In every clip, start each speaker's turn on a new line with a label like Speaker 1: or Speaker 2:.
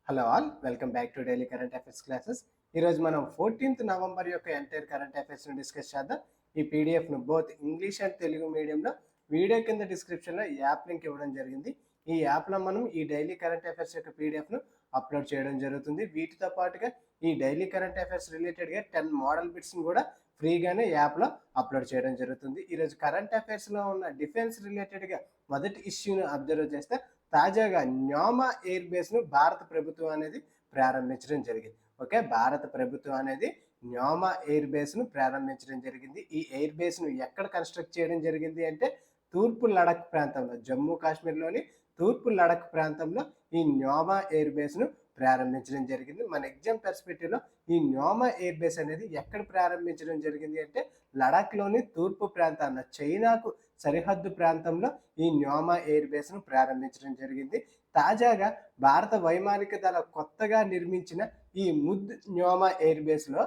Speaker 1: Hello all, welcome back to daily current affairs classes. ఈరోజు మనం 14th November యొక్క entire current అఫైర్స్ను discuss చేద్దాం. ఈ పీడిఎఫ్ను బోత్ ఇంగ్లీష్ అండ్ తెలుగు మీడియంలో వీడియో కింద డిస్క్రిప్షన్లో యాప్ లింక్ ఇవ్వడం జరిగింది. ఈ యాప్లో మనం ఈ డైలీ కరెంట్ అఫైర్స్ యొక్క పీడిఎఫ్ను అప్లోడ్ చేయడం జరుగుతుంది. వీటితో పాటుగా ఈ డైలీ కరెంట్ అఫైర్స్ రిలేటెడ్గా 10 మోడల్ బిట్స్ని కూడా ఫ్రీగానే యాప్లో అప్లోడ్ చేయడం జరుగుతుంది. ఈరోజు కరెంట్ అఫైర్స్లో ఉన్న డిఫెన్స్ రిలేటెడ్గా మొదటి ఇష్యూను అబ్జర్వ్ చేస్తే తాజాగా న్యోమా ఎయిర్ బేస్ను భారత ప్రభుత్వం అనేది ప్రారంభించడం జరిగింది. ఓకే, భారత ప్రభుత్వం అనేది న్యోమా ఎయిర్ బేస్ను ప్రారంభించడం జరిగింది. ఈ ఎయిర్ బేస్ను ఎక్కడ కన్స్ట్రక్ట్ చేయడం జరిగింది అంటే తూర్పు లడఖ్ ప్రాంతంలో, జమ్మూ కాశ్మీర్లోని తూర్పు లడఖ్ ప్రాంతంలో ఈ న్యోమా ఎయిర్ బేస్ను ప్రారంభించడం జరిగింది. మన ఎగ్జామ్ పర్స్పెక్టివ్లో ఈ న్యోమా ఎయిర్ బేస్ అనేది ఎక్కడ ప్రారంభించడం జరిగింది అంటే లడాఖ్లోని తూర్పు ప్రాంతాల్లో, చైనాకు సరిహద్దు ప్రాంతంలో ఈ న్యోమా ఎయిర్ బేస్ను ప్రారంభించడం జరిగింది. తాజాగా భారత వైమానిక దళ కొత్తగా నిర్మించిన ఈ ముద్ న్యోమా ఎయిర్ బేస్లో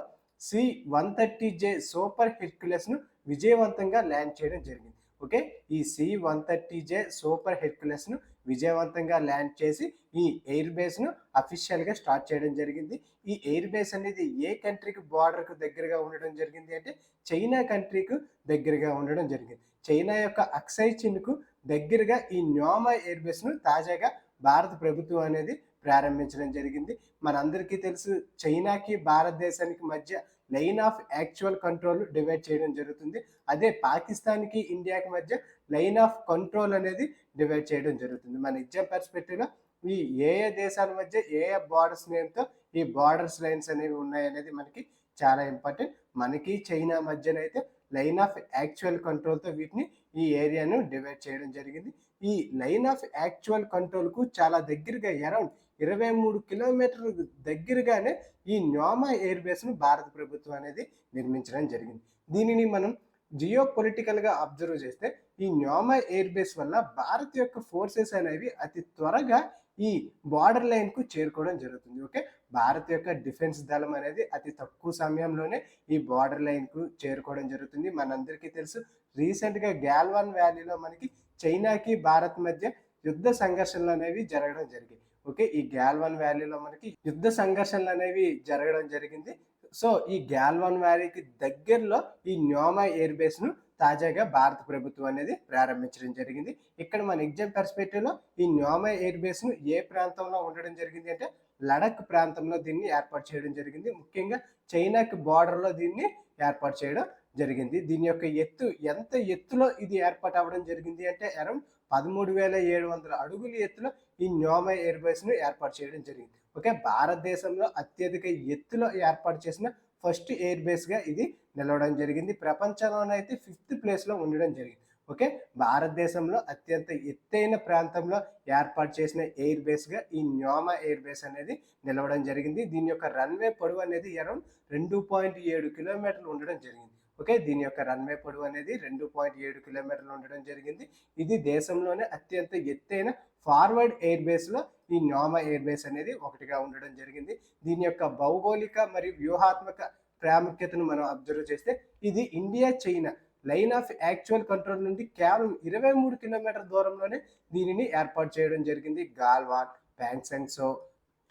Speaker 1: C-130J సూపర్ హెర్క్యులస్ను విజయవంతంగా ల్యాండ్ చేయడం జరిగింది. ఓకే, ఈ C-130J సూపర్ హెర్క్యులస్ను విజయవంతంగా ల్యాండ్ చేసి ఈ ఎయిర్ బేస్ను అఫీషియల్గా స్టార్ట్ చేయడం జరిగింది. ఈ ఎయిర్ బేస్ అనేది ఏ కంట్రీకి బార్డర్కు దగ్గరగా ఉండడం జరిగింది అంటే చైనా కంట్రీకు దగ్గరగా ఉండడం జరిగింది. చైనా యొక్క అక్సై చిన్కు దగ్గరగా ఈ న్యోమా ఎయిర్ బేస్ను తాజాగా భారత ప్రభుత్వం అనేది ప్రారంభించడం జరిగింది. మనందరికీ తెలుసు, చైనాకి భారతదేశానికి మధ్య line of actual control divide చేయడం జరుగుతుంది. అదే పాకిస్తాన్కి ఇండియాకి మధ్య లైన్ ఆఫ్ కంట్రోల్ అనేది డివైడ్ చేయడం జరుగుతుంది. మన ఎగ్జామ్ పర్స్పెక్టివ్లో ఈ ఏ దేశాల మధ్య ఏ బార్డర్స్ నేమ్తో ఈ బార్డర్స్ లైన్స్ అనేవి ఉన్నాయనేది మనకి చాలా ఇంపార్టెంట్. మనకి చైనా మధ్యనైతే లైన్ ఆఫ్ యాక్చువల్ కంట్రోల్తో వీటిని ఈ ఏరియాను డివైడ్ చేయడం జరిగింది. ఈ లైన్ ఆఫ్ యాక్చువల్ కంట్రోల్కు చాలా దగ్గరగా అరౌండ్ 23 కిలోమీటర్ల దగ్గరగానే ఈ న్యోమా ఎయిర్ బేస్ను భారత ప్రభుత్వం అనేది నిర్మించడం జరిగింది. దీనిని మనం జియో పొలిటికల్గా అబ్జర్వ్ చేస్తే ఈ న్యోమా ఎయిర్ బేస్ వల్ల భారత్ యొక్క ఫోర్సెస్ అనేవి అతి త్వరగా ఈ బార్డర్ లైన్కు చేరుకోవడం జరుగుతుంది. ఓకే, భారత్ యొక్క డిఫెన్స్ దళం అనేది అతి తక్కువ సమయంలోనే ఈ బార్డర్ లైన్కు చేరుకోవడం జరుగుతుంది. మనందరికీ తెలుసు, రీసెంట్గా గాల్వాన్ వ్యాలీలో మనకి చైనాకి భారత్ మధ్య యుద్ధ సంఘర్షణలు అనేవి జరగడం జరిగాయి. ఓకే, ఈ గాల్వాన్ వ్యాలీలో మనకి యుద్ధ సంఘర్షణలు అనేవి జరగడం జరిగింది. సో ఈ గాల్వాన్ వ్యాలీకి దగ్గరలో ఈ న్యోమా ఎయిర్ బేస్ను తాజాగా భారత ప్రభుత్వం అనేది ప్రారంభించడం జరిగింది. ఇక్కడ మన ఎగ్జామ్ పర్స్పెక్టివ్లో ఈ న్యోమా ఎయిర్ బేస్ను ఏ ప్రాంతంలో ఉండడం జరిగింది అంటే లడఖ్ ప్రాంతంలో దీన్ని ఏర్పాటు చేయడం జరిగింది. ముఖ్యంగా చైనాకి బార్డర్లో దీన్ని ఏర్పాటు చేయడం జరిగింది. దీని యొక్క ఎత్తు, ఎంత ఎత్తులో ఇది ఏర్పాటు అవ్వడం జరిగింది అంటే అరౌండ్ 13,700 అడుగుల ఎత్తులో ఈ న్యోమా ఎయిర్ బేస్ను ఏర్పాటు చేయడం జరిగింది. ఓకే, భారతదేశంలో అత్యధిక ఎత్తులో ఏర్పాటు చేసిన ఫస్ట్ ఎయిర్ బేస్గా ఇది నిలవడం జరిగింది. ప్రపంచంలోనైతే 5th ప్లేస్లో ఉండడం జరిగింది. ఓకే, భారతదేశంలో అత్యంత ఎత్తైన ప్రాంతంలో ఏర్పాటు చేసిన ఎయిర్ బేస్గా ఈ న్యోమా ఎయిర్ బేస్ అనేది నిలవడం జరిగింది. దీని యొక్క రన్వే పొడవు అనేది అరౌండ్ 2.7 కిలోమీటర్లు ఉండడం జరిగింది. ఓకే, దీని యొక్క రన్వే పొడవు అనేది 2.7 కిలోమీటర్లు ఉండడం జరిగింది. ఇది దేశంలోనే అత్యంత ఎత్తైన ఫార్వర్డ్ ఎయిర్ బేస్లో ఈ న్యోమా ఎయిర్ బేస్ అనేది ఒకటిగా ఉండడం జరిగింది. దీని యొక్క భౌగోళిక మరియు వ్యూహాత్మక ప్రాముఖ్యతను మనం అబ్జర్వ్ చేస్తే ఇది India China line of actual control నుండి కేవలం 23 కిలోమీటర్ దూరంలోనే దీనిని ఏర్పాటు చేయడం జరిగింది. గాల్వాన్, ప్యాంగ్సంగ్సో,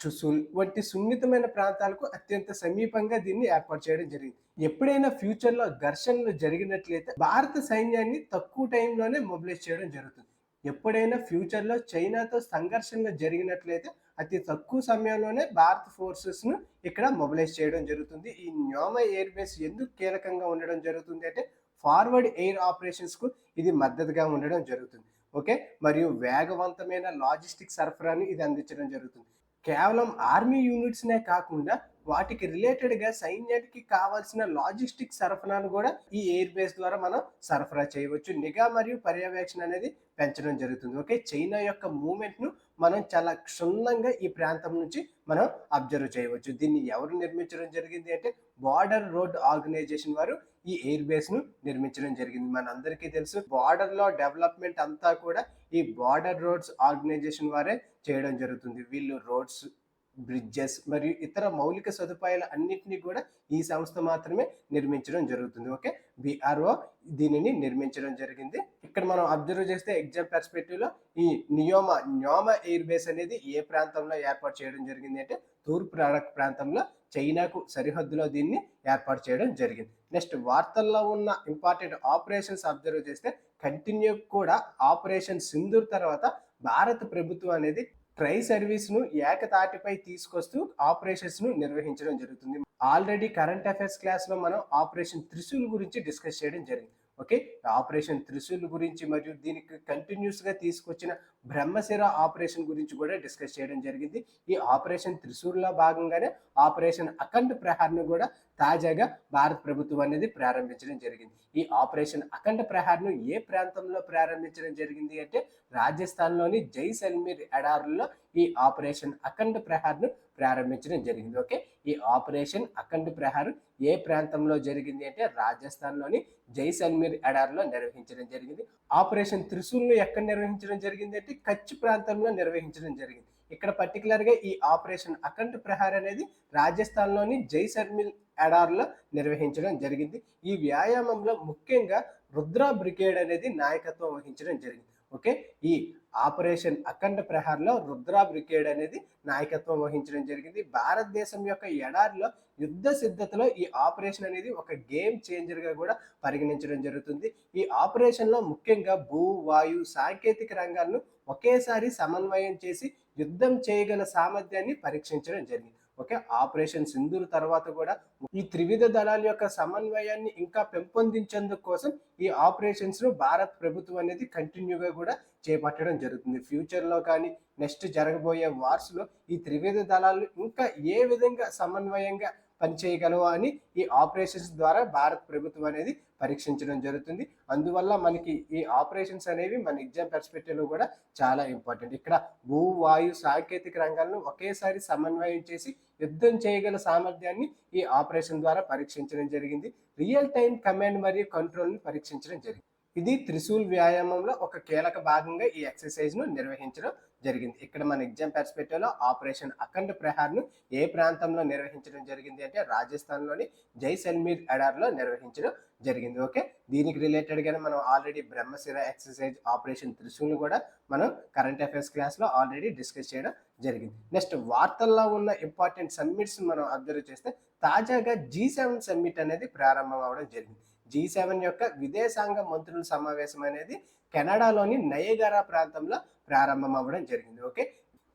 Speaker 1: చుసుల్ వంటి సున్నితమైన ప్రాంతాలకు అత్యంత సమీపంగా దీన్ని ఏర్పాటు చేయడం జరిగింది. ఎప్పుడైనా ఫ్యూచర్లో ఘర్షణలు జరిగినట్లయితే భారత సైన్యాన్ని తక్కువ టైంలోనే మొబిలైజ్ చేయడం జరుగుతుంది. ఎప్పుడైనా ఫ్యూచర్లో చైనాతో సంఘర్షణలు జరిగినట్లయితే అతి తక్కువ సమయంలోనే భారత ఫోర్సెస్ను ఇక్కడ మొబిలైజ్ చేయడం జరుగుతుంది. ఈ న్యోమా ఎయిర్ బేస్ ఎందుకు కీలకంగా ఉండడం జరుగుతుంది అంటే ఫార్వర్డ్ ఎయిర్ ఆపరేషన్స్కు ఇది మద్దతుగా ఉండడం జరుగుతుంది. ఓకే, మరియు వేగవంతమైన లాజిస్టిక్ సరఫరాను ఇది అందించడం జరుగుతుంది. కేవలం ఆర్మీ యూనిట్స్నే కాకుండా వాటికి రిలేటెడ్గా సైన్యానికి కావాల్సిన లాజిస్టిక్ సరఫరాను కూడా ఈ ఎయిర్ బేస్ ద్వారా మనం సరఫరా చేయవచ్చు. నిఘా మరియు పర్యవేక్షణ అనేది పెంచడం జరుగుతుంది. ఓకే, చైనా యొక్క మూమెంట్ను మనం చాలా క్షుణ్ణంగా ఈ ప్రాంతం నుంచి మనం అబ్జర్వ్ చేయవచ్చు. దీన్ని ఎవరు నిర్మించడం జరిగింది అంటే బార్డర్ రోడ్ ఆర్గనైజేషన్ వారు ఈ ఎయిర్ బేస్ను నిర్మించడం జరిగింది. మనందరికీ తెలుసు, బార్డర్లో డెవలప్మెంట్ అంతా కూడా ఈ బార్డర్ రోడ్స్ ఆర్గనైజేషన్ వారే చేయడం జరుగుతుంది. వీళ్ళు రోడ్స్ బ్రిడ్జెస్ మరియు ఇతర మౌలిక సదుపాయాల అన్నింటినీ కూడా ఈ సంస్థ మాత్రమే నిర్మించడం జరుగుతుంది. ఓకే, బిఆర్ఓ దీనిని నిర్మించడం జరిగింది. ఇక్కడ మనం అబ్జర్వ్ చేస్తే ఎగ్జామ్ పర్స్పెక్టివ్ లో ఈ న్యోమా ఎయిర్ బేస్ అనేది ఏ ప్రాంతంలో ఏర్పాటు చేయడం జరిగింది అంటే తూర్పు లడాక్ ప్రాంతంలో చైనాకు సరిహద్దులో దీన్ని ఏర్పాటు చేయడం జరిగింది. నెక్స్ట్ వార్తల్లో ఉన్న ఇంపార్టెంట్ ఆపరేషన్స్ అబ్జర్వ్ చేస్తే కంటిన్యూ కూడా ఆపరేషన్ సింధూర్ తర్వాత భారత ప్రభుత్వం అనేది ట్రై సర్వీస్ ను ఏకతాటిపై తీసుకొస్తూ ఆపరేషన్స్ ను నిర్వహించడం జరుగుతుంది. ఆల్రెడీ కరెంట్ అఫైర్స్ క్లాస్ లో మనం ఆపరేషన్ త్రిశూల్ గురించి డిస్కస్ చేయడం జరిగింది. ఓకే, ఆపరేషన్ త్రిశూల్ గురించి మరియు దీనికి కంటిన్యూస్ గా తీసుకొచ్చిన బ్రహ్మశిర ఆపరేషన్ గురించి కూడా డిస్కస్ చేయడం జరిగింది. ఈ ఆపరేషన్ త్రిశూల్ లో భాగంగానే ఆపరేషన్ అఖండ్ ప్రహార్ను కూడా తాజాగా భారత ప్రభుత్వం అనేది ప్రారంభించడం జరిగింది. ఈ ఆపరేషన్ అఖండ్ ప్రహార్ను ఏ ప్రాంతంలో ప్రారంభించడం జరిగింది అంటే రాజస్థాన్లోని జైసల్మీర్ ఎడారుల్లో ఈ ఆపరేషన్ అఖండ్ ప్రహార్ను ప్రారంభించడం జరిగింది. ఓకే, ఈ ఆపరేషన్ అఖండ్ ప్రహార్ ఏ ప్రాంతంలో జరిగింది అంటే రాజస్థాన్లోని జైసల్మీర్ ఎడారిలో నిర్వహించడం జరిగింది. ఆపరేషన్ త్రిశూల్ను ఎక్కడ నిర్వహించడం జరిగింది అంటే కచ్ ప్రాంతంలో నిర్వహించడం జరిగింది. ఇక్కడ పర్టికులర్ గా ఈ ఆపరేషన్ అఖండ్ ప్రహార్ అనేది రాజస్థాన్లోని జైసల్మీర్ ఎడారిలో నిర్వహించడం జరిగింది. ఈ వ్యాయామంలో ముఖ్యంగా రుద్రా బ్రిగేడ్ అనేది నాయకత్వం వహించడం జరిగింది. ఓకే, ఈ ఆపరేషన్ అఖండ్ ప్రహార్లో రుద్రా బ్రిగేడ్ అనేది నాయకత్వం వహించడం జరిగింది. భారతదేశం యొక్క ఎడారిలో యుద్ధ సిద్ధతలో ఈ ఆపరేషన్ అనేది ఒక గేమ్ చేంజర్ గా కూడా పరిగణించడం జరుగుతుంది. ఈ ఆపరేషన్ లో ముఖ్యంగా భూ, వాయు, సాంకేతిక రంగాలను ఒకేసారి సమన్వయం చేసి యుద్ధం చేయగల సామర్థ్యాన్ని పరీక్షించడం జరిగింది. ఓకే, ఆపరేషన్ సింధూర్ తర్వాత కూడా ఈ త్రివిధ దళాల యొక్క సమన్వయాన్ని ఇంకా పెంపొందించేందుకు కోసం ఈ ఆపరేషన్స్ ను భారత ప్రభుత్వం అనేది కంటిన్యూగా కూడా చేపట్టడం జరుగుతుంది. ఫ్యూచర్ లో కానీ నెక్స్ట్ జరగబోయే వార్స్ లో ఈ త్రివిధ దళాలు ఇంకా ఏ విధంగా సమన్వయంగా పనిచేయగలవు అని ఈ ఆపరేషన్స్ ద్వారా భారత ప్రభుత్వం అనేది పరీక్షించడం జరుగుతుంది. అందువల్ల మనకి ఈ ఆపరేషన్స్ అనేవి మన ఎగ్జామ్ పర్స్పెక్టివ్ లో కూడా చాలా ఇంపార్టెంట్. ఇక్కడ భూ, వాయు, సాంకేతిక రంగాలను ఒకేసారి సమన్వయం చేసి యుద్ధం చేయగల సామర్థ్యాన్ని ఈ ఆపరేషన్ ద్వారా పరీక్షించడం జరిగింది. రియల్ టైం కమాండ్ మరియు కంట్రోల్ ని పరీక్షించడం జరిగింది. ఇది త్రిశూల్ వ్యాయామంలో ఒక కీలక భాగంగా ఈ ఎక్సర్సైజ్ ను నిర్వహించడం జరిగింది. ఇక్కడ మన ఎగ్జామ్ పర్స్పెక్టివ్ లో ఆపరేషన్ అఖండ్ ప్రహార్ ను ఏ ప్రాంతంలో నిర్వహించడం జరిగింది అంటే రాజస్థాన్ లోని జైసల్మీర్ ఎడార్లో నిర్వహించడం జరిగింది. ఓకే, దీనికి రిలేటెడ్ గానే మనం ఆల్రెడీ బ్రహ్మశిర ఎక్సర్సైజ్ ఆపరేషన్ త్రిశూల్ కూడా మనం కరెంట్ అఫైర్స్ క్లాస్ లో ఆల్రెడీ డిస్కస్ చేయడం జరిగింది. నెక్స్ట్ వార్తల్లో ఉన్న ఇంపార్టెంట్ సమ్మిట్స్ మనం అబ్జర్వ్ చేస్తే తాజాగా G7 సమ్మిట్ అనేది ప్రారంభం అవడం జరిగింది. G7 యొక్క విదేశాంగ మంత్రుల సమావేశం అనేది కెనడాలోని నయగరా ప్రాంతంలో ప్రారంభం అవ్వడం జరిగింది. ఓకే,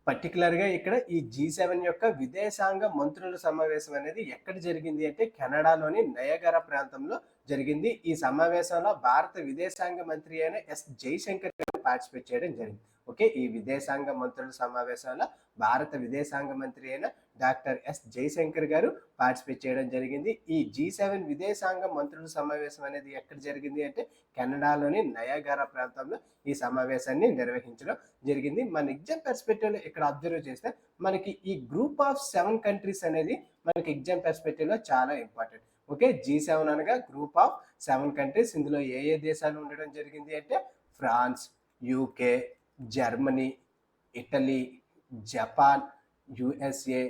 Speaker 1: పర్టికులర్ గా ఇక్కడ ఈ G7 యొక్క విదేశాంగ మంత్రుల సమావేశం అనేది ఎక్కడ జరిగింది అంటే కెనడాలోని నయగరా ప్రాంతంలో జరిగింది. ఈ సమావేశంలో భారత విదేశాంగ మంత్రి అయిన ఎస్ జైశంకర్ పార్టిసిపేట్ చేయడం జరిగింది. ఓకే, ఈ విదేశాంగ మంత్రుల సమావేశంలో భారత విదేశాంగ మంత్రి అయిన డాక్టర్ ఎస్ జైశంకర్ గారు పార్టిసిపేట్ చేయడం జరిగింది. ఈ G7 విదేశాంగ మంత్రుల సమావేశం అనేది ఎక్కడ జరిగింది అంటే కెనడాలోని నయాగరా ప్రాంతంలో ఈ సమావేశాన్ని నిర్వహించడం జరిగింది. మన ఎగ్జామ్ పర్స్పెక్టివ్ లో ఇక్కడ అబ్జర్వ్ చేస్తే మనకి ఈ గ్రూప్ ఆఫ్ 7 కంట్రీస్ అనేది మనకి ఎగ్జామ్ పర్స్పెక్టివ్ లో చాలా ఇంపార్టెంట్. ఓకే, G7 అనగా గ్రూప్ ఆఫ్ 7 కంట్రీస్. ఇందులో ఏ దేశాలు ఉండడం జరిగింది అంటే France, UK, Germany, Italy, Japan, USA,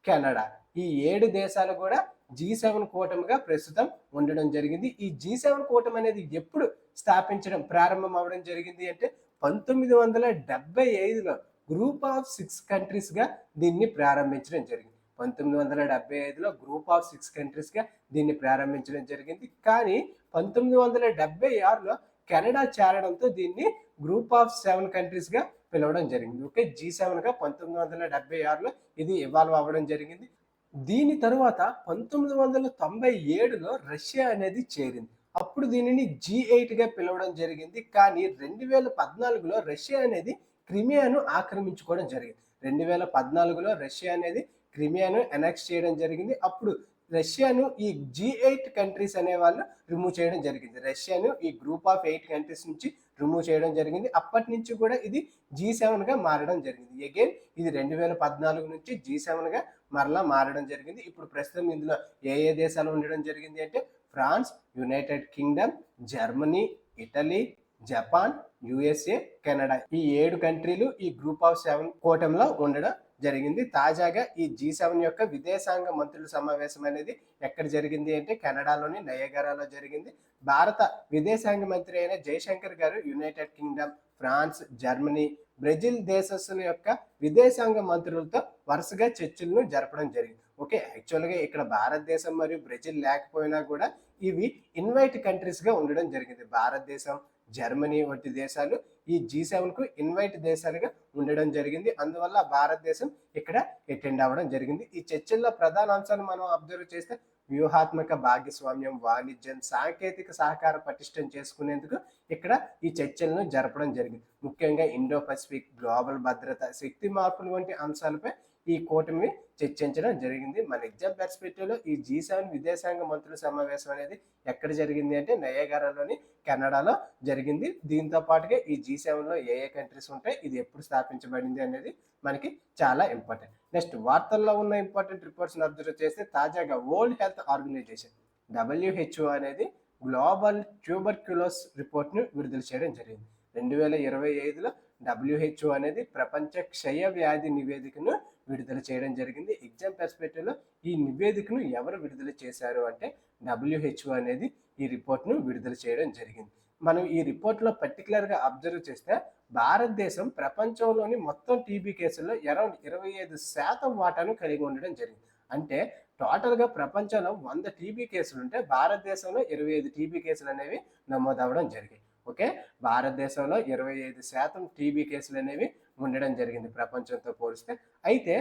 Speaker 1: Canada. ఈ 7 దేశాలు కూడా G7 కూటమిగా ప్రస్తుతం ఉండడం జరిగింది. ఈ G7 కూటమి అనేది ఎప్పుడు స్థాపించడం ప్రారంభం అవడం జరిగింది అంటే 1975లో గ్రూప్ ఆఫ్ 6 కంట్రీస్ గా దీన్ని ప్రారంభించడం జరిగింది. 1975లో గ్రూప్ ఆఫ్ 6 కంట్రీస్ గా దీన్ని ప్రారంభించడం జరిగింది. కానీ 1976లో కెనడా చేరడంతో దీన్ని గ్రూప్ ఆఫ్ 7 కంట్రీస్ గా పిలవడం జరిగింది. ఓకే, G7 గా 1976లో ఇది ఇవాల్వ్ అవ్వడం జరిగింది. దీని తరువాత 1997లో రష్యా అనేది చేరింది. అప్పుడు దీనిని G8 గా పిలవడం జరిగింది. కానీ 2014లో రష్యా అనేది క్రిమియాను ఆక్రమించుకోవడం జరిగింది. 2014లో రష్యా అనేది క్రిమియాను ఎనెక్స్ చేయడం జరిగింది. అప్పుడు రష్యాను ఈ G8 కంట్రీస్ అనే వాళ్ళు రిమూవ్ చేయడం జరిగింది. రష్యాను ఈ గ్రూప్ ఆఫ్ 8 కంట్రీస్ నుంచి రిమూవ్ చేయడం జరిగింది. అప్పటి నుంచి కూడా ఇది G7 గా మారడం జరిగింది. అగైన్ ఇది 2014 నుంచి G7 గా మరలా మారడం జరిగింది. ఇప్పుడు ప్రస్తుతం ఇందులో ఏ దేశాలు ఉండడం జరిగింది అంటే France, United Kingdom, Germany, Italy, Japan, USA, Canada. ఈ 7 కంట్రీలు ఈ గ్రూప్ ఆఫ్ 7 కూటమిలో ఉండడం జరిగింది. తాజాగా ఈ G7 యొక్క విదేశాంగ మంత్రుల సమావేశం అనేది ఎక్కడ జరిగింది అంటే కెనడాలోని నయగరాలో జరిగింది. భారత విదేశాంగ మంత్రి అయిన జయశంకర్ గారు United Kingdom, France, Germany, Brazil దేశస్తుల యొక్క విదేశాంగ మంత్రులతో వరుసగా చర్చలను జరపడం జరిగింది. ఓకే, యాక్చువల్గా ఇక్కడ భారతదేశం మరియు బ్రెజిల్ లేకపోయినా కూడా ఇవి ఇన్వైట్ కంట్రీస్గా ఉండడం జరిగింది. భారతదేశం, జర్మనీ వంటి దేశాలు ఈ G7 కు ఇన్వైట్ దేశాలుగా ఉండడం జరిగింది. అందువల్ల భారతదేశం ఇక్కడ అటెండ్ అవ్వడం జరిగింది. ఈ చర్చల్లో ప్రధాన అంశాలు మనం అబ్జర్వ్ చేస్తే వ్యూహాత్మక భాగస్వామ్యం, వాణిజ్యం, సాంకేతిక సహకారం పటిష్టం చేసుకునేందుకు ఇక్కడ ఈ చర్చలను జరపడం జరిగింది. ముఖ్యంగా ఇండో పసిఫిక్, గ్లోబల్ భద్రత, శక్తి మార్పులు వంటి అంశాలపై ఈ కూటమి చర్చించడం జరిగింది. మన ఎగ్జామ్ పర్స్పెక్టివ్లో ఈ G7 విదేశాంగ మంత్రుల సమావేశం అనేది ఎక్కడ జరిగింది అంటే నయగరాలోని కెనడాలో జరిగింది. దీంతో పాటుగా ఈ G7లో ఏ కంట్రీస్ ఉంటాయి, ఇది ఎప్పుడు స్థాపించబడింది అనేది మనకి చాలా ఇంపార్టెంట్. నెక్స్ట్ వార్తల్లో ఉన్న ఇంపార్టెంట్ రిపోర్ట్స్ని అబ్జర్వ్ చేస్తే తాజాగా వరల్డ్ హెల్త్ ఆర్గనైజేషన్ WHO అనేది గ్లోబల్ ట్యూబర్క్యులోస్ రిపోర్ట్ను విడుదల చేయడం జరిగింది. 2025లో WHO అనేది ప్రపంచ క్షయ వ్యాధి నివేదికను విడుదల చేయడం జరిగింది. ఎగ్జామ్ పర్స్పెక్టివ్లో ఈ నివేదికను ఎవరు విడుదల చేశారు అంటే WHO అనేది ఈ రిపోర్ట్ను విడుదల చేయడం జరిగింది. మనం ఈ రిపోర్ట్లో పర్టికులర్గా అబ్జర్వ్ చేస్తే భారతదేశం ప్రపంచంలోని మొత్తం టీబీ కేసుల్లో అరౌండ్ 25% వాటాను కలిగి ఉండడం జరిగింది. అంటే టోటల్గా ప్రపంచంలో 100 టీబీ కేసులు ఉంటే భారతదేశంలో 25 టీబీ కేసులు అనేవి నమోదవడం జరిగాయి. ఓకే, భారతదేశంలో 25% టీబీ కేసులు అనేవి ఉండడం జరిగింది ప్రపంచంతో పోలిస్తే. అయితే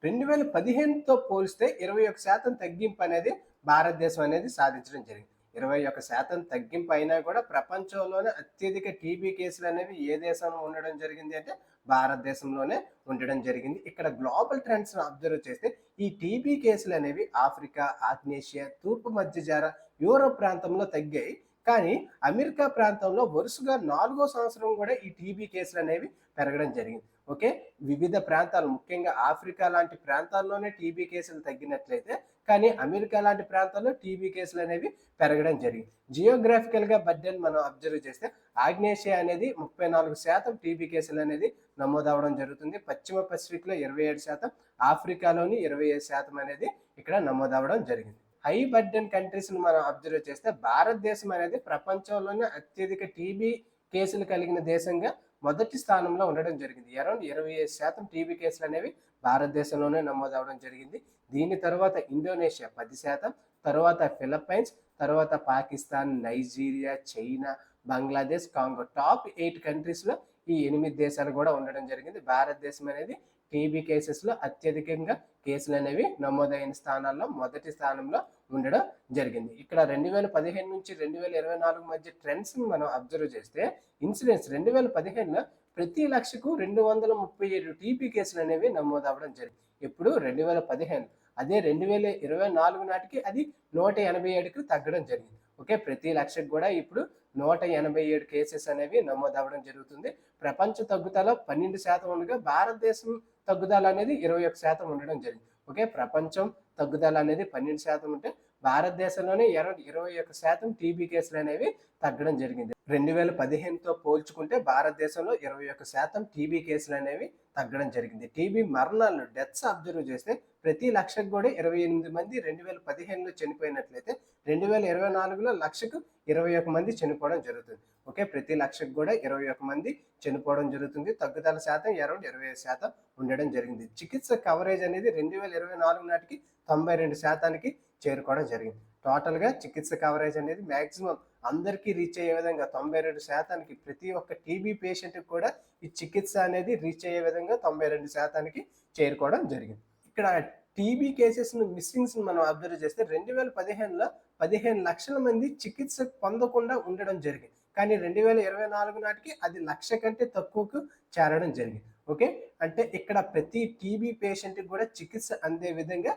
Speaker 1: 2015తో పోలిస్తే 21% తగ్గింపు అనేది భారతదేశం అనేది సాధించడం జరిగింది. 21% తగ్గింపు అయినా కూడా ప్రపంచంలోనే అత్యధిక టీబీ కేసులు అనేవి ఏ దేశంలో ఉండడం జరిగింది అంటే భారతదేశంలోనే ఉండడం జరిగింది. ఇక్కడ గ్లోబల్ ట్రెండ్స్ను అబ్జర్వ్ చేస్తే ఈ టీబీ కేసులు అనేవి ఆఫ్రికా, ఆగ్నేషియా, తూర్పు మధ్యజార, యూరోప్ ప్రాంతంలో తగ్గాయి. కానీ అమెరికా ప్రాంతంలో వరుసగా 4వ సంవత్సరం కూడా ఈ టీబీ కేసులు అనేవి పెరగడం జరిగింది. ఓకే, వివిధ ప్రాంతాలు ముఖ్యంగా ఆఫ్రికా లాంటి ప్రాంతాల్లోనే టీబీ కేసులు తగ్గినట్లయితే కానీ అమెరికా లాంటి ప్రాంతాల్లో టీబీ కేసులు అనేవి పెరగడం జరిగింది. జియోగ్రాఫికల్గా బర్డెన్ మనం అబ్జర్వ్ చేస్తే ఆగ్నేషియా అనేది 34% టీబీ కేసులు అనేది నమోదవడం జరుగుతుంది. పశ్చిమ పసిఫిక్లో 27%, ఆఫ్రికాలోని 25% అనేది ఇక్కడ నమోదవడం జరిగింది. హై బర్డెన్ కంట్రీస్ని మనం అబ్జర్వ్ చేస్తే భారతదేశం అనేది ప్రపంచంలోనే అత్యధిక టీబీ కేసులు కలిగిన దేశంగా మొదటి స్థానంలో ఉండడం జరిగింది. అరౌండ్ 25% టీబీ కేసులు అనేవి భారతదేశంలోనే నమోదవడం జరిగింది. దీని తర్వాత ఇండోనేషియా 10%, తర్వాత ఫిలిప్పైన్స్, తర్వాత Pakistan, Nigeria, China, Bangladesh, Congo top 8 కంట్రీస్లో ఈ 8 దేశాలు కూడా ఉండడం జరిగింది. భారతదేశం అనేది టీబీ కేసెస్లో అత్యధికంగా కేసులు అనేవి నమోదైన స్థానాల్లో మొదటి స్థానంలో ఉండడం జరిగింది. ఇక్కడ 2015 నుంచి 2024 మధ్య ట్రెండ్స్ని మనం అబ్జర్వ్ చేస్తే ఇన్సిడెన్స్ 2015లో ప్రతి లక్షకు 237 టీబీ కేసులు అనేవి నమోదవడం జరిగింది. ఎప్పుడు 2015. అదే 2024 నాటికి అది 187కు తగ్గడం జరిగింది. ఓకే, ప్రతి లక్షకు కూడా ఇప్పుడు 187 కేసెస్ అనేవి నమోదవడం జరుగుతుంది. ప్రపంచ తగ్గుదల 12% ఉండగా భారతదేశం తగ్గుదల అనేది 21% ఉండడం జరిగింది. ఓకే, ప్రపంచం తగ్గుదల అనేది 12% ఉంటే భారతదేశంలోనే 21% టీబీ కేసులు అనేవి తగ్గడం జరిగింది. 2015తో పోల్చుకుంటే భారతదేశంలో 21% టీబీ కేసులు అనేవి తగ్గడం జరిగింది. టీబీ మరణాలను డెత్స్ అబ్జర్వ్ చేస్తే ప్రతి లక్షకు కూడా 28 మంది 2015లో చనిపోయినట్లయితే 2024లో లక్షకు 21 మంది చనిపోవడం జరుగుతుంది. ఓకే, ప్రతి లక్షకు కూడా 21 మంది చనిపోవడం జరుగుతుంది. తగ్గుదల శాతం అరౌండ్ 25% ఉండడం జరిగింది. చికిత్స కవరేజ్ అనేది 2024 నాటికి 92%కి చేరుకోవడం జరిగింది. టోటల్గా చికిత్స కవరేజ్ అనేది మ్యాక్సిమం అందరికీ రీచ్ అయ్యే విధంగా 92%కి ప్రతి ఒక్క టీబీ పేషెంట్కి కూడా ఈ చికిత్స అనేది రీచ్ అయ్యే విధంగా 92%కి చేరుకోవడం జరిగింది. ఇక్కడ టీబీ కేసెస్ను మిస్సింగ్స్ని మనం అబ్జర్వ్ చేస్తే 2015లో 15 లక్షల మంది చికిత్స పొందకుండా ఉండడం జరిగింది. కానీ 2024 నాటికి అది 1,00,000 కంటే తక్కువకు చేరడం జరిగింది. ఓకే, అంటే ఇక్కడ ప్రతి టీబీ పేషెంట్కి కూడా చికిత్స అందే విధంగా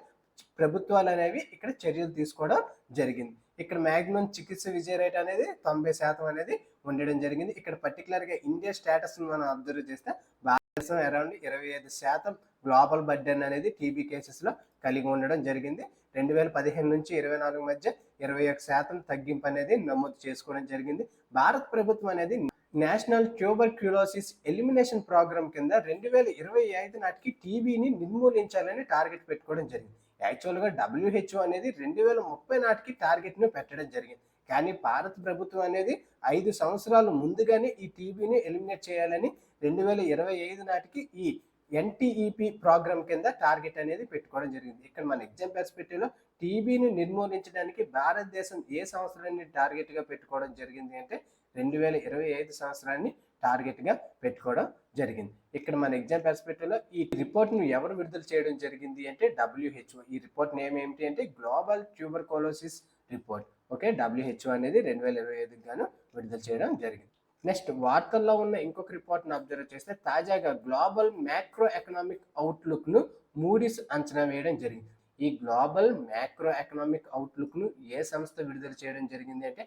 Speaker 1: ప్రభుత్వాలు అనేవి ఇక్కడ చర్యలు తీసుకోవడం జరిగింది. ఇక్కడ మ్యాక్సిమం చికిత్స విజయ రేట్ అనేది 90% అనేది ఉండడం జరిగింది. ఇక్కడ పర్టికులర్గా ఇండియా స్టేటస్ని మనం అబ్జర్వ్ చేస్తే భారతదేశం అరౌండ్ 25% గ్లోబల్ బర్డెన్ అనేది టీబీ కేసెస్లో కలిగి ఉండడం జరిగింది. 2015 నుంచి 2024 మధ్య 21% తగ్గింపు అనేది నమోదు చేసుకోవడం జరిగింది. భారత ప్రభుత్వం అనేది నేషనల్ ట్యూబర్క్యులోసిస్ ఎలిమినేషన్ ప్రోగ్రామ్ కింద 2025 నాటికి టీబీని నిర్మూలించాలని టార్గెట్ పెట్టుకోవడం జరిగింది. యాక్చువల్గా WHO అనేది 2030 నాటికి టార్గెట్ను పెట్టడం జరిగింది. కానీ భారత ప్రభుత్వం అనేది 5 సంవత్సరాలు ముందుగానే ఈ టీబీని ఎలిమినేట్ చేయాలని 2025 నాటికి ఈ ఎన్టీఈపీ ప్రోగ్రామ్ కింద టార్గెట్ అనేది పెట్టుకోవడం జరిగింది. ఇక్కడ మన ఎగ్జామ్ పర్స్పెక్టివ్లో టీబీని నిర్మూలించడానికి భారతదేశం ఏ సంవత్సరాన్ని టార్గెట్గా పెట్టుకోవడం జరిగింది అంటే 2025 సంవత్సరాన్ని టార్గెట్గా పెట్టుకోవడం జరిగింది. ఇక్కడ మన ఎగ్జామ్ పర్స్పెక్టివ్లో ఈ రిపోర్ట్ను ఎవరు విడుదల చేయడం జరిగింది అంటే WHO. ఈ రిపోర్ట్ నేమ్ ఏమిటి అంటే global tuberculosis report. Okay, WHO అనేది 2025 గాను విడుదల చేయడం జరిగింది. నెక్స్ట్ వార్తల్లో ఉన్న ఇంకొక రిపోర్ట్ను అబ్జర్వ్ చేస్తే తాజాగా గ్లోబల్ మ్యాక్రో ఎకనామిక్ అవుట్లుక్ను మూడీస్ అంచనా వేయడం జరిగింది. ఈ గ్లోబల్ మ్యాక్రో ఎకనామిక్ అవుట్లుక్ను ఏ సంస్థ విడుదల చేయడం జరిగింది అంటే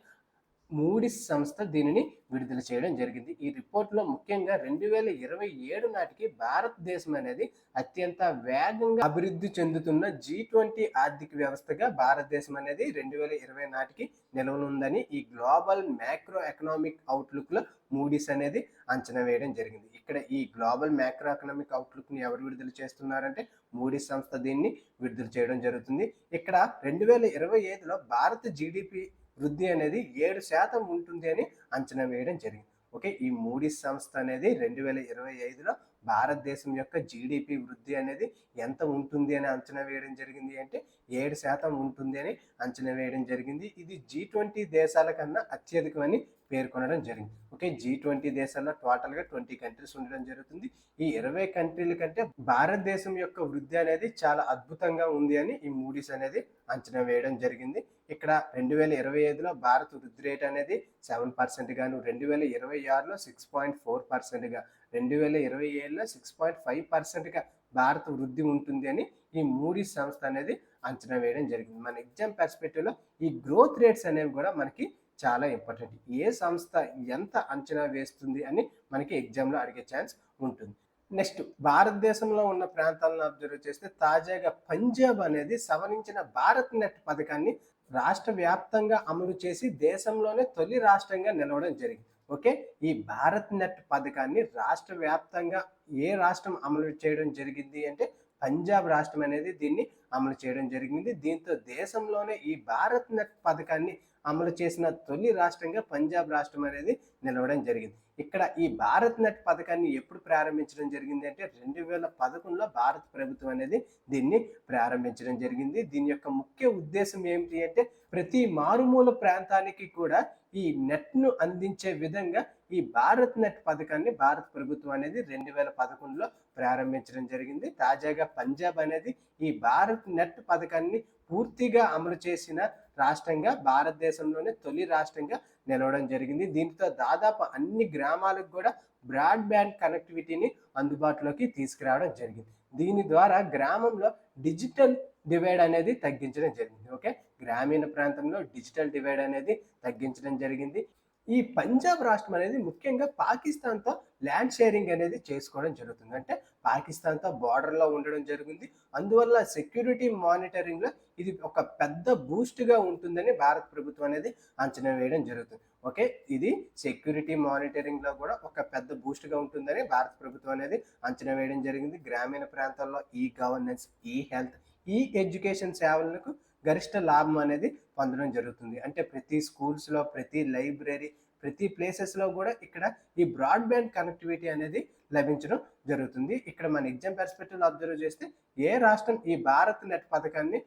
Speaker 1: మూడీస్ సంస్థ దీనిని విడుదల చేయడం జరిగింది. ఈ రిపోర్ట్లో ముఖ్యంగా 2027 నాటికి భారతదేశం అనేది అత్యంత వేగంగా అభివృద్ధి చెందుతున్న G20 ఆర్థిక వ్యవస్థగా భారతదేశం అనేది 2020 నాటికి నిలవనుందని ఈ గ్లోబల్ మ్యాక్రో ఎకనామిక్ అవుట్లుక్లో మూడీస్ అనేది అంచనా వేయడం జరిగింది. ఇక్కడ ఈ గ్లోబల్ మ్యాక్రో ఎకనామిక్ అవుట్లుక్ని ఎవరు విడుదల చేస్తున్నారంటే మూడీస్ సంస్థ దీన్ని విడుదల చేయడం జరుగుతుంది. ఇక్కడ 2025లో భారత జీడిపి వృద్ధి అనేది 7% ఉంటుంది అని అంచనా వేయడం జరిగింది. ఓకే, ఈ మూడీస్ సంస్థ అనేది 2025లో భారతదేశం యొక్క జీడిపి వృద్ధి అనేది ఎంత ఉంటుంది అని అంచనా వేయడం జరిగింది అంటే 7% ఉంటుంది అని అంచనా వేయడం జరిగింది. ఇది G20 దేశాల కన్నా అత్యధికమని పేర్కొనడం జరిగింది. ఓకే, G20 దేశాల్లో టోటల్గా 20 కంట్రీస్ ఉండడం జరుగుతుంది. ఈ 20 కంట్రీల కంటే భారతదేశం యొక్క వృద్ధి అనేది చాలా అద్భుతంగా ఉంది అని ఈ మూడీస్ అనేది అంచనా వేయడం జరిగింది. ఇక్కడ 2025లో భారత్ వృద్ధి రేట్ అనేది 7% గాను, 2026లో 6.4%గా, 2027లో 6.5%గా భారత వృద్ధి ఉంటుంది అని ఈ మూడీస్ సంస్థ అనేది అంచనా వేయడం జరిగింది. మన ఎగ్జామ్ పర్స్పెక్టివ్లో ఈ గ్రోత్ రేట్స్ అనేవి కూడా మనకి చాలా ఇంపార్టెంట్. ఏ సంస్థ ఎంత అంచనా వేస్తుంది అని మనకి ఎగ్జామ్లో అడిగే ఛాన్స్ ఉంటుంది. నెక్స్ట్ భారతదేశంలో ఉన్న ప్రాంతాలను అబ్జర్వ్ చేస్తే తాజాగా పంజాబ్ అనేది సవరించిన భారత్ నెట్ పథకాన్ని రాష్ట్ర వ్యాప్తంగా అమలు చేసి దేశంలోనే తొలి రాష్ట్రంగా నిలవడం జరిగింది. ఓకే, ఈ భారత్ నెట్ పథకాన్ని రాష్ట్ర వ్యాప్తంగా ఏ రాష్ట్రం అమలు చేయడం జరిగింది అంటే పంజాబ్ రాష్ట్రం అనేది దీన్ని అమలు చేయడం జరిగింది. దీంతో దేశంలోనే ఈ భారత్ నెట్ పథకాన్ని అమలు చేసిన తొలి రాష్ట్రంగా పంజాబ్ రాష్ట్రం అనేది నిలవడం జరిగింది. ఇక్కడ ఈ భారత్ నెట్ పథకాన్ని ఎప్పుడు ప్రారంభించడం జరిగింది అంటే 2011లో భారత ప్రభుత్వం అనేది దీన్ని ప్రారంభించడం జరిగింది. దీని యొక్క ముఖ్య ఉద్దేశం ఏమిటి అంటే ప్రతి మారుమూల ప్రాంతానికి కూడా ఈ నెట్ను అందించే విధంగా ఈ భారత్ నెట్ పథకాన్ని భారత ప్రభుత్వం అనేది 2011లో ప్రారంభించడం జరిగింది. తాజాగా పంజాబ్ అనేది ఈ భారత్ నెట్ పథకాన్ని పూర్తిగా అమలు చేసిన రాష్ట్రంగా భారతదేశంలోనే తొలి రాష్ట్రంగా నిలవడం జరిగింది. దీంతో దాదాపు అన్ని గ్రామాలకు కూడా బ్రాడ్బ్యాండ్ కనెక్టివిటీని అందుబాటులోకి తీసుకురావడం జరిగింది. దీని ద్వారా గ్రామంలో డిజిటల్ డివైడ్ అనేది తగ్గించడం జరిగింది. ఓకే, గ్రామీణ ప్రాంతంలో డిజిటల్ డివైడ్ అనేది తగ్గించడం జరిగింది. ఈ పంజాబ్ రాష్ట్రం అనేది ముఖ్యంగా పాకిస్తాన్తో ల్యాండ్ షేరింగ్ అనేది చేసుకోవడం జరుగుతుంది. అంటే పాకిస్తాన్తో బార్డర్లో ఉండడం జరిగింది. అందువల్ల సెక్యూరిటీ మానిటరింగ్లో ఇది ఒక పెద్ద బూస్ట్గా ఉంటుందని భారత ప్రభుత్వం అనేది అంచనా వేయడం జరుగుతుంది. ఓకే, ఇది సెక్యూరిటీ మానిటరింగ్లో కూడా ఒక పెద్ద బూస్ట్గా ఉంటుందని భారత ప్రభుత్వం అనేది అంచనా వేయడం జరిగింది. గ్రామీణ ప్రాంతాల్లో ఈ గవర్నెన్స్, ఈ హెల్త్, ఈ ఎడ్యుకేషన్ సేవలకు గరిష్ట లాభం అనేది పొందడం జరుగుతుంది. అంటే ప్రతి స్కూల్స్లో, ప్రతి లైబ్రరీ, ప్రతి ప్లేసెస్లో కూడా ఇక్కడ ఈ బ్రాడ్బ్యాండ్ కనెక్టివిటీ అనేది లభించడం జరుగుతుంది. ఇక్కడ మన ఎగ్జామ్ పర్స్పెక్టివ్లో అబ్జర్వ్ చేస్తే ఏ రాష్ట్రం ఈ భారత్ నెట్ పథకాన్ని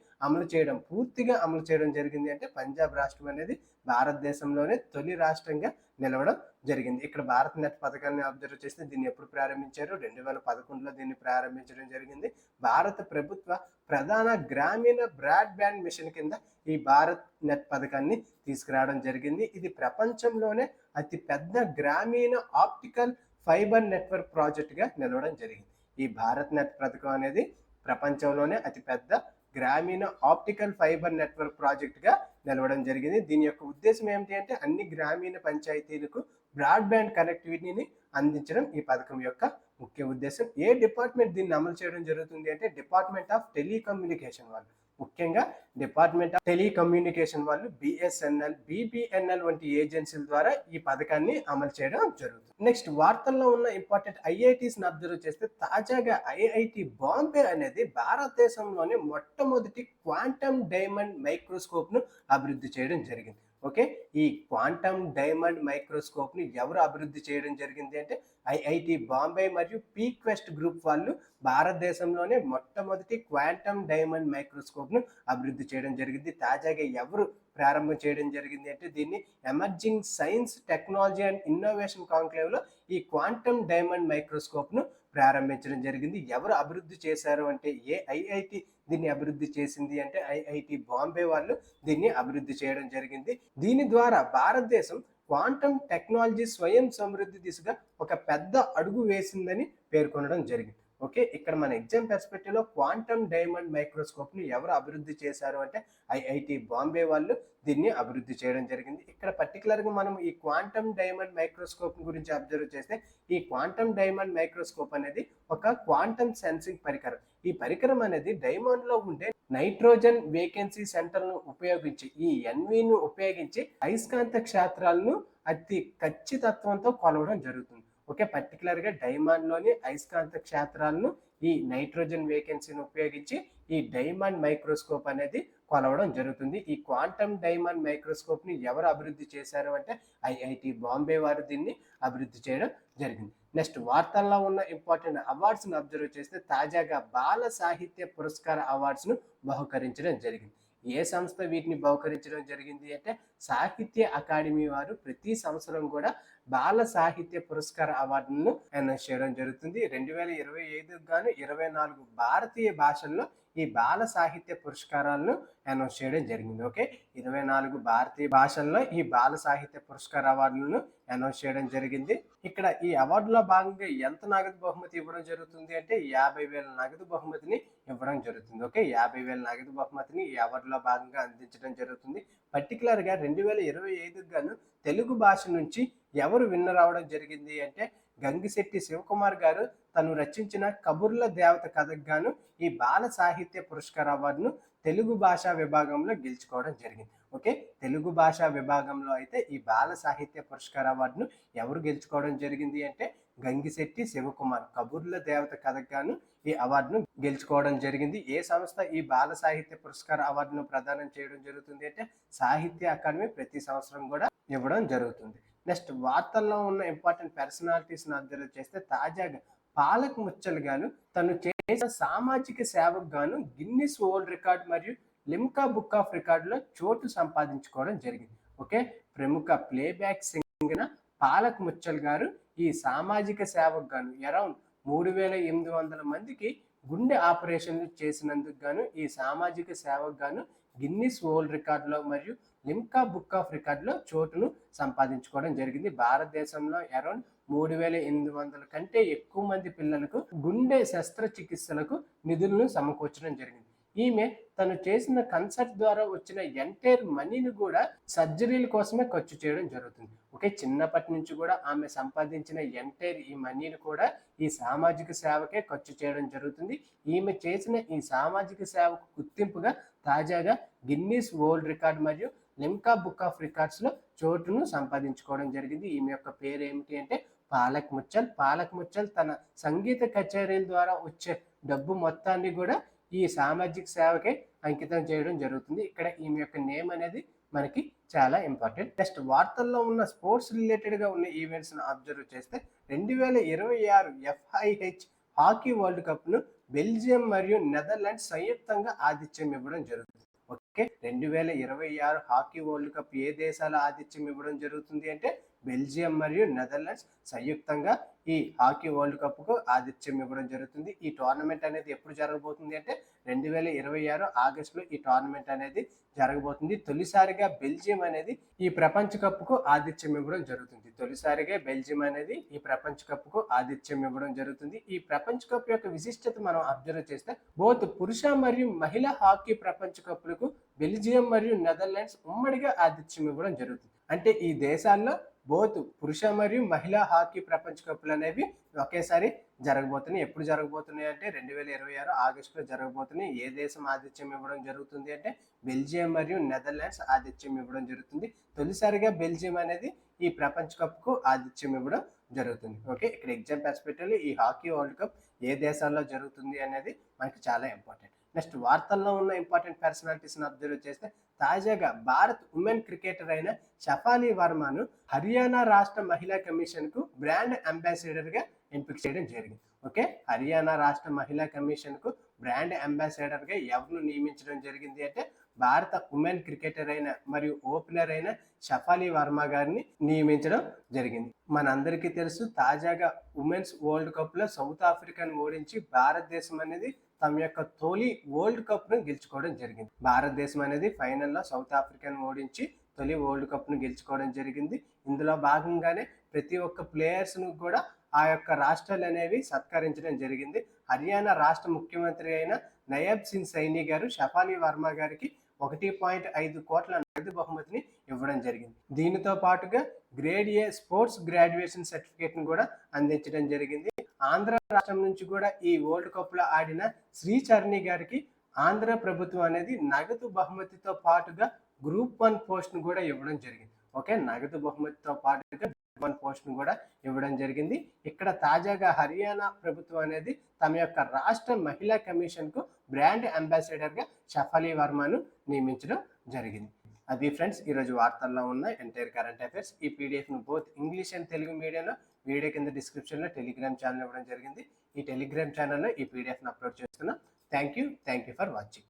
Speaker 1: పూర్తిగా అమలు చేయడం జరిగింది అంటే పంజాబ్ రాష్ట్రం అనేది భారతదేశంలోనే తొలి రాష్ట్రంగా నిలవడం జరిగింది. ఇక్కడ భారత్ నెట్ పథకాన్ని అబ్జర్వ్ చేస్తే దీన్ని ఎప్పుడు ప్రారంభించారు? 2011లో దీన్ని ప్రారంభించడం జరిగింది. భారత ప్రభుత్వ ప్రధాన గ్రామీణ బ్రాడ్బ్యాండ్ మిషన్ కింద ఈ భారత్ నెట్ పథకాన్ని తీసుకురావడం జరిగింది. ఇది ప్రపంచంలోనే అతి పెద్ద గ్రామీణ ఆప్టికల్ ఫైబర్ నెట్వర్క్ ప్రాజెక్టుగా నిలవడం జరిగింది. ఈ భారత్ నెట్ పథకం అనేది ప్రపంచంలోనే అతిపెద్ద గ్రామీణ ఆప్టికల్ ఫైబర్ నెట్వర్క్ ప్రాజెక్టుగా నిలవడం జరిగింది. దీని యొక్క ఉద్దేశం ఏమిటి అంటే అన్ని గ్రామీణ పంచాయతీలకు బ్రాడ్బ్యాండ్ కనెక్టివిటీని అందించడం ఈ పథకం యొక్క ముఖ్య ఉద్దేశం. ఏ డిపార్ట్మెంట్ దీన్ని అమలు చేయడం జరుగుతుంది అంటే డిపార్ట్మెంట్ ఆఫ్ టెలికమ్యూనికేషన్ వాళ్ళు. ముఖ్యంగా డిపార్ట్మెంట్ ఆఫ్ టెలికమ్యూనికేషన్ వాళ్ళు బిఎస్ఎన్ఎల్, బిబిఎన్ఎల్ వంటి ఏజెన్సీల ద్వారా ఈ పథకాన్ని అమలు చేయడం జరుగుతుంది. నెక్స్ట్ వార్తల్లో ఉన్న ఇంపార్టెంట్ ఐఐటీస్ అబ్జర్వ్ చేస్తే తాజాగా ఐఐటి బాంబే అనేది భారతదేశంలోనే మొట్టమొదటి క్వాంటమ్ డైమండ్ మైక్రోస్కోప్ ను అభివృద్ధి చేయడం జరిగింది. ఓకే, ఈ క్వాంటమ్ డైమండ్ మైక్రోస్కోప్ ని ఎవరు అభివృద్ధి చేయడం జరిగింది అంటే ఐఐటి బాంబే మరియు పీక్వెస్ట్ గ్రూప్ వాళ్ళు భారతదేశంలోనే మొట్టమొదటి క్వాంటమ్ డైమండ్ మైక్రోస్కోప్ ను అభివృద్ధి చేయడం జరిగింది. తాజాగా ఎవరు ప్రారంభం చేయడం జరిగింది అంటే దీన్ని emerging science technology and innovation conclave లో ఈ క్వాంటమ్ డైమండ్ మైక్రోస్కోప్ ను ప్రారంభించడం జరిగింది. ఎవరు అభివృద్ధి చేశారు అంటే ఏ ఐఐటి దీన్ని అభివృద్ధి చేసింది అంటే ఐఐటి బాంబే వాళ్ళు దీన్ని అభివృద్ధి చేయడం జరిగింది. దీని ద్వారా భారతదేశం క్వాంటమ్ టెక్నాలజీ స్వయం సమృద్ధి దిశగా ఒక పెద్ద అడుగు వేసిందని పేర్కొనడం జరిగింది. ఓకే, ఇక్కడ మన ఎగ్జామ్ పర్స్పెక్టివ్ లో క్వాంటమ్ డైమండ్ మైక్రోస్కోప్ ని ఎవరు అభివృద్ధి చేశారు అంటే ఐఐటి బాంబే వాళ్ళు దీన్ని అభివృద్ధి చేయడం జరిగింది. ఇక్కడ పర్టికులర్ గా మనం ఈ క్వాంటమ్ డైమండ్ మైక్రోస్కోప్ గురించి అబ్జర్వ్ చేస్తే ఈ క్వాంటమ్ డైమండ్ మైక్రోస్కోప్ అనేది ఒక క్వాంటమ్ సెన్సింగ్ పరికరం. ఈ పరికరం అనేది డైమండ్ లో ఉండే నైట్రోజన్ వేకెన్సీ సెంటర్ను ఉపయోగించి ఈ ఎన్విను ఉపయోగించి అయస్కాంత క్షేత్రాలను అతి ఖచ్చితత్వంతో కొలవడం జరుగుతుంది. ఓకే, పర్టికులర్ గా డైమండ్ లోని అయస్కాంత క్షేత్రాలను ఈ నైట్రోజన్ వేకెన్సీని ఉపయోగించి ఈ డైమండ్ మైక్రోస్కోప్ అనేది కొలవడం జరుగుతుంది. ఈ క్వాంటమ్ డైమండ్ మైక్రోస్కోప్ ని ఎవరు అభివృద్ధి చేశారు అంటే ఐఐటి బాంబే వారు దీన్ని అభివృద్ధి చేయడం జరిగింది. నెక్స్ట్ వార్తల్లో ఉన్న ఇంపార్టెంట్ అవార్డ్స్ ను అబ్జర్వ్ చేస్తే తాజాగా బాల సాహిత్య పురస్కార అవార్డ్స్ ను బహుకరించడం జరిగింది. ఏ సంస్థ వీటిని బహుకరించడం జరిగింది అంటే సాహిత్య అకాడమీ వారు ప్రతి సంవత్సరం కూడా బాల సాహిత్య పురస్కార అవార్డులను అనౌన్స్ చేయడం జరుగుతుంది. 2025 గాను 24 భారతీయ భాషల్లో ఈ బాల సాహిత్య పురస్కారాలను అనౌన్స్ చేయడం జరిగింది. ఓకే, 24 భారతీయ భాషల్లో ఈ బాల సాహిత్య పురస్కార అవార్డులను అనౌన్స్ చేయడం జరిగింది. ఇక్కడ ఈ అవార్డులో భాగంగా ఎంత నగదు బహుమతి ఇవ్వడం జరుగుతుంది అంటే 50,000 నగదు బహుమతిని ఇవ్వడం జరుగుతుంది. ఓకే, 50,000 నగదు బహుమతిని ఈ అవార్డులో భాగంగా అందించడం జరుగుతుంది. పర్టికులర్ గా 2025 గాను తెలుగు భాష నుంచి ఎవరు విన్నర్ అవడం జరిగింది అంటే గంగిశెట్టి శివకుమార్ గారు తను రచించిన కబుర్ల దేవత కథకు గాను ఈ బాల సాహిత్య పురస్కార అవార్డును తెలుగు భాషా విభాగంలో గెలుచుకోవడం జరిగింది. ఓకే, తెలుగు భాషా విభాగంలో అయితే ఈ బాల సాహిత్య పురస్కార అవార్డును ఎవరు గెలుచుకోవడం జరిగింది అంటే గంగిశెట్టి శివకుమార్ కబుర్ల దేవత కథకు గాను ఈ అవార్డును గెలుచుకోవడం జరిగింది. ఏ సంస్థ ఈ బాల సాహిత్య పురస్కార అవార్డును ప్రదానం చేయడం జరుగుతుంది అంటే సాహిత్య అకాడమీ ప్రతి సంవత్సరం కూడా ఇవ్వడం జరుగుతుంది. నెక్స్ట్ వార్తల్లో ఉన్న ఇంపార్టెంట్ పర్సనాలిటీస్ అబ్జర్వ్ చేస్తే తాజాగా పాలక్ ముచ్చల్ గాను తను చేసిన సామాజిక సేవకు గాను గిన్నిస్ వరల్డ్ రికార్డ్ మరియు లిమ్కా బుక్ ఆఫ్ రికార్డులో చోటు సంపాదించుకోవడం జరిగింది. ఓకే, ప్రముఖ ప్లేబ్యాక్ సింగర్ పాలక్ ముచ్చల్ గారు ఈ సామాజిక సేవకు గాను అరౌండ్ 3,800 మందికి గుండె ఆపరేషన్లు చేసినందుకు గాను ఈ సామాజిక సేవకు గాను గిన్నిస్ వరల్డ్ రికార్డులో మరియు లిమ్కా బుక్ ఆఫ్ రికార్డులో చోటును సంపాదించుకోవడం జరిగింది. భారతదేశంలో అరౌండ్ 3,800 కంటే ఎక్కువ మంది పిల్లలకు గుండె శస్త్రచికిత్సలకు నిధులను సమకూర్చడం జరిగింది. ఈమె తను చేసిన కన్సర్ట్ ద్వారా వచ్చిన ఎంటైర్ మనీని కూడా సర్జరీల కోసమే ఖర్చు చేయడం జరుగుతుంది. ఓకే, చిన్నప్పటి నుంచి కూడా ఆమె సంపాదించిన ఎంటైర్ ఈ మనీని కూడా ఈ సామాజిక సేవకే ఖర్చు చేయడం జరుగుతుంది. ఈమె చేసిన ఈ సామాజిక సేవకు గుర్తింపుగా తాజాగా గిన్నీస్ వరల్డ్ రికార్డ్ మరియు లిమ్కా బుక్ ఆఫ్ రికార్డ్స్ లో చోటును సంపాదించుకోవడం జరిగింది. ఈమె యొక్క పేరు ఏమిటి అంటే పాలక్ ముచ్చల్. పాలక్ ముచ్చల్ తన సంగీత కచేరీల ద్వారా వచ్చే డబ్బు మొత్తాన్ని కూడా ఈ సామాజిక సేవకే అంకితం చేయడం జరుగుతుంది. ఇక్కడ ఈమె యొక్క నేమ్ అనేది మనకి చాలా ఇంపార్టెంట్. నెక్స్ట్ వార్తల్లో ఉన్న స్పోర్ట్స్ రిలేటెడ్ గా ఉన్న ఈవెంట్స్ ను అబ్జర్వ్ చేస్తే 2026 FIH హాకీ వరల్డ్ కప్ ను బెల్జియం మరియు నెదర్లాండ్స్ సంయుక్తంగా ఆతిథ్యం ఇవ్వడం జరుగుతుంది. ఓకే, 2026 హాకీ వరల్డ్ కప్ ఏ దేశాల ఆతిథ్యం ఇవ్వడం జరుగుతుంది అంటే బెల్జియం మరియు నెదర్లాండ్స్ సంయుక్తంగా ఈ హాకీ వరల్డ్ కప్ కు ఆతిథ్యం ఇవ్వడం జరుగుతుంది. ఈ టోర్నమెంట్ అనేది ఎప్పుడు జరగబోతుంది అంటే 2026 ఆగస్టులో ఈ టోర్నమెంట్ అనేది జరగబోతుంది. తొలిసారిగా బెల్జియం అనేది ఈ ప్రపంచ కప్ కు ఆతిథ్యం ఇవ్వడం జరుగుతుంది. తొలిసారిగా బెల్జియం అనేది ఈ ప్రపంచ కప్ కు ఆతిథ్యం ఇవ్వడం జరుగుతుంది. ఈ ప్రపంచ కప్ యొక్క విశిష్టత మనం అబ్జర్వ్ చేస్తే బోత్ పురుష మరియు మహిళా హాకీ ప్రపంచ కప్లకు బెల్జియం మరియు నెదర్లాండ్స్ ఉమ్మడిగా ఆతిథ్యం ఇవ్వడం జరుగుతుంది. అంటే ఈ దేశాల్లో బోత్ పురుష మరియు మహిళా హాకీ ప్రపంచ కప్లు అనేవి ఒకేసారి జరగబోతున్నాయి. ఎప్పుడు జరగబోతున్నాయి అంటే 2026 ఆగస్టులో జరగబోతున్నాయి. ఏ దేశం ఆతిథ్యం ఇవ్వడం జరుగుతుంది అంటే బెల్జియం మరియు నెదర్లాండ్స్ ఆతిథ్యం ఇవ్వడం జరుగుతుంది. తొలిసారిగా బెల్జియం అనేది ఈ ప్రపంచ కప్కు ఆతిథ్యం ఇవ్వడం జరుగుతుంది. ఓకే, ఇక్కడ ఎగ్జామ్ పర్స్పెక్టివ్లో ఈ హాకీ వరల్డ్ కప్ ఏ దేశాల్లో జరుగుతుంది అనేది మనకి చాలా ఇంపార్టెంట్. నెక్స్ట్ వార్తల్లో ఉన్న ఇంపార్టెంట్ పర్సనాలిటీస్ని అబ్జర్వ్ చేస్తే తాజాగా భారత్ ఉమెన్ క్రికెటర్ అయిన షఫాలి వర్మను హర్యానా రాష్ట్ర మహిళా కమిషన్కు బ్రాండ్ అంబాసిడర్గా ఎంపిక చేయడం జరిగింది. ఓకే, హర్యానా రాష్ట్ర మహిళా కమిషన్కు బ్రాండ్ అంబాసిడర్గా ఎవరిని నియమించడం జరిగింది అంటే భారత ఉమెన్ క్రికెటర్ అయిన మరియు ఓపెనర్ అయిన షఫాలి వర్మ గారిని నియమించడం జరిగింది. మనందరికీ తెలుసు, తాజాగా ఉమెన్స్ వరల్డ్ కప్లో సౌత్ ఆఫ్రికాను ఓడించి భారతదేశం అనేది తమ యొక్క తొలి వరల్డ్ కప్ను గెలుచుకోవడం జరిగింది. భారతదేశం అనేది ఫైనల్లో సౌత్ ఆఫ్రికాను ఓడించి తొలి వరల్డ్ కప్ను గెలుచుకోవడం జరిగింది. ఇందులో భాగంగానే ప్రతి ఒక్క ప్లేయర్స్ను కూడా ఆ యొక్క రాష్ట్రాలు అనేవి సత్కరించడం జరిగింది. హర్యానా రాష్ట్ర ముఖ్యమంత్రి అయిన నయాబ్ సింగ్ సైని గారు షఫాలి వర్మ గారికి 1.5 కోట్ల నగదు బహుమతిని ఇవ్వడం జరిగింది. దీనితో పాటుగా గ్రేడ్ ఏ స్పోర్ట్స్ గ్రాడ్యుయేషన్ సర్టిఫికేట్ను కూడా అందించడం జరిగింది. ఆంధ్ర రాష్ట్రం నుంచి కూడా ఈ వరల్డ్ కప్లో ఆడిన శ్రీచరణి గారికి ఆంధ్ర ప్రభుత్వం అనేది నగదు బహుమతితో పాటుగా గ్రూప్ 1 పోస్ట్ను కూడా ఇవ్వడం జరిగింది. ఓకే, నగదు బహుమతితో పాటుగా గ్రూప్ 1 పోస్ట్ను కూడా ఇవ్వడం జరిగింది. ఇక్కడ తాజాగా హర్యానా ప్రభుత్వం అనేది తమ యొక్క రాష్ట్ర మహిళా కమిషన్కు బ్రాండ్ అంబాసిడర్గా షఫాలి వర్మను నియమించడం జరిగింది. అది ఫ్రెండ్స్ ఈరోజు వార్తల్లో ఉన్న ఎంటైర్ కరెంట్ అఫైర్స్. ఈ పీడిఎఫ్ను బోత్ ఇంగ్లీష్ అండ్ తెలుగు మీడియంలో వీడియో కింద డిస్క్రిప్షన్లో టెలిగ్రామ్ ఛానల్ ఇవ్వడం జరిగింది. ఈ టెలిగ్రామ్ ఛానల్లో ఈ పీడిఎఫ్ను అప్లోడ్ చేస్తున్నాం. Thank you for watching.